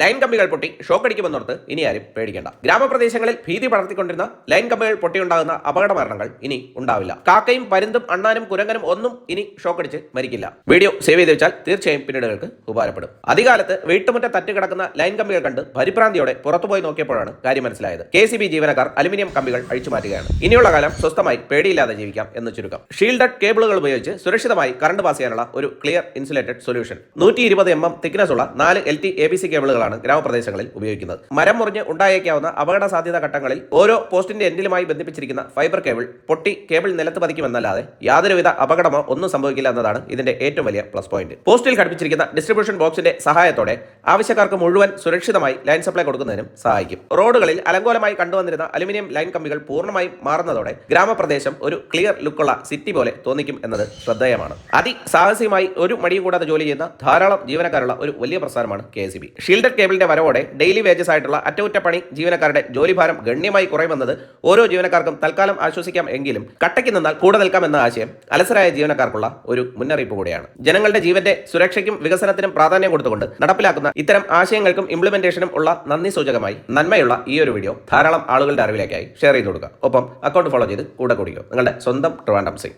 Line കമ്പികൾ പൊട്ടി ഷോക്കടിക്കുമെന്നോർത്ത് ഇനി ആരും പേടിക്കേണ്ട. ഗ്രാമപ്രദേശങ്ങളിൽ ഭീതി പടർത്തിക്കൊണ്ടിരുന്ന ലൈൻ കമ്പികൾ പൊട്ടിയുണ്ടാകുന്ന അപകട മരണങ്ങൾ ഇനി ഉണ്ടാവില്ല. കാക്കയും പരുന്തും അണ്ണാനും കുരങ്ങനും ഒന്നും ഇനി ഷോക്കടിച്ച് മരിക്കില്ല. വീഡിയോ സേവ് ചെയ്ത് വെച്ചാൽ തീർച്ചയായും പിന്നീടുകൾക്ക് ഉപകാരപ്പെടും. അധികാലത്ത് വീട്ടുമുറ്റ തട്ടുകിടക്കുന്ന ലൈൻ കമ്പികൾ കണ്ട് പരിഭ്രാന്തിയോടെ പുറത്തുപോയി നോക്കിയപ്പോഴാണ് കാര്യം മനസ്സിലായത്. KCB ജീവനക്കാർ അലുമിനിയം കമ്പികൾ അഴിച്ചുമാറ്റുകയാണ്. ഇനിയുള്ള കാലം സ്വസ്ഥമായി പേടിയില്ലാതെ ജീവിക്കാം എന്ന് ചുരുക്കം. ഷീൽഡഡ് കേബിളുകൾ ഉപയോഗിച്ച് സുരക്ഷിതമായി കറണ്ട് പാസ് ചെയ്യാനുള്ള ഒരു clear insulated solution. 120 mm thickness ഉള്ള 4 LT ABC കേബിളുകളാണ് ഗ്രാമപ്രദേശങ്ങളിൽ ഉപയോഗിക്കുന്നത്. മരം മുറിഞ്ഞ് ഉണ്ടായേക്കാവുന്ന അപകട സാധ്യത ഘട്ടങ്ങളിൽ ഓരോ പോസ്റ്റിന്റെ എൻഡിലുമായി ബന്ധിപ്പിച്ചിരിക്കുന്ന ഫൈബർ കേബിൾ പൊട്ടി കേബിൾ നിലത്ത് പതിക്കുമെന്നല്ലാതെ യാതൊരുവിധ അപകടമോ ഒന്നും സംഭവിക്കില്ല എന്നതാണ് ഇതിന്റെ ഏറ്റവും വലിയ പ്ലസ് പോയിന്റ്. പോസ്റ്റിൽ ഘടിപ്പിച്ചിരിക്കുന്ന ഡിസ്ട്രിബ്യൂഷൻ ബോക്സിന്റെ സഹായത്തോടെ ആവശ്യക്കാർക്ക് മുഴുവൻ സുരക്ഷിതമായി ലൈൻ സപ്ലൈ കൊടുക്കുന്നതിനും സഹായിക്കും. റോഡുകളിൽ അലങ്കോലമായി കണ്ടുവന്നിരുന്ന അലുമിനിയം ലൈൻ കമ്പികൾ പൂർണ്ണമായും മാറുന്നതോടെ ഗ്രാമപ്രദേശം ഒരു ക്ലിയർ ലുക്കുള്ള സിറ്റി പോലെ തോന്നിക്കും എന്നത് ശ്രദ്ധേയമാണ്. അതിസാഹസികമായി ഒരു മടിയും കൂടാതെ ജോലി ചെയ്യുന്ന ധാരാളം ജീവനക്കാരുള്ള ഒരു വലിയ പ്രസ്ഥാനമാണ് KCB. ഷീൽഡഡ് കേബിളിന്റെ വരവോടെ ഡെയിലി വേജസ് ആയിട്ടുള്ള അറ്റകുറ്റപ്പണി ജീവനക്കാരുടെ ജോലിഭാരം ഗണ്യമായി കുറയുമെന്നത് ഓരോ ജീവനക്കാർക്കും തൽക്കാലം ആശ്വസിക്കാം. എങ്കിലും കട്ടയ്ക്ക് നിന്നാൽ കൂടെ നിൽക്കാം എന്ന ആശയം അലസരായ ജീവനക്കാർക്കുള്ള ഒരു മുന്നറിയിപ്പ് കൂടിയാണ്. ജനങ്ങളുടെ ജീവന്റെ സുരക്ഷയ്ക്കും വികസനത്തിനും പ്രാധാന്യം കൊടുത്തുകൊണ്ട് നടപ്പിലാക്കുന്ന ഇത്തരം ആശയങ്ങൾക്കും ഇംപ്ലിമെന്റേഷനും ഉള്ള നന്ദി സൂചകമായി നന്മയുള്ള ഈ ഒരു വീഡിയോ ധാരാളം ആളുകളുടെ അറിവിലേക്കായി ഷെയർ ചെയ്ത് കൊടുക്കുക. ഒപ്പം അക്കൗണ്ട് ഫോളോ ചെയ്ത് കൂടെ കൂടിയോ. നിങ്ങളുടെ സ്വന്തം ട്രിവാൻഡ്രം സിംഗ്.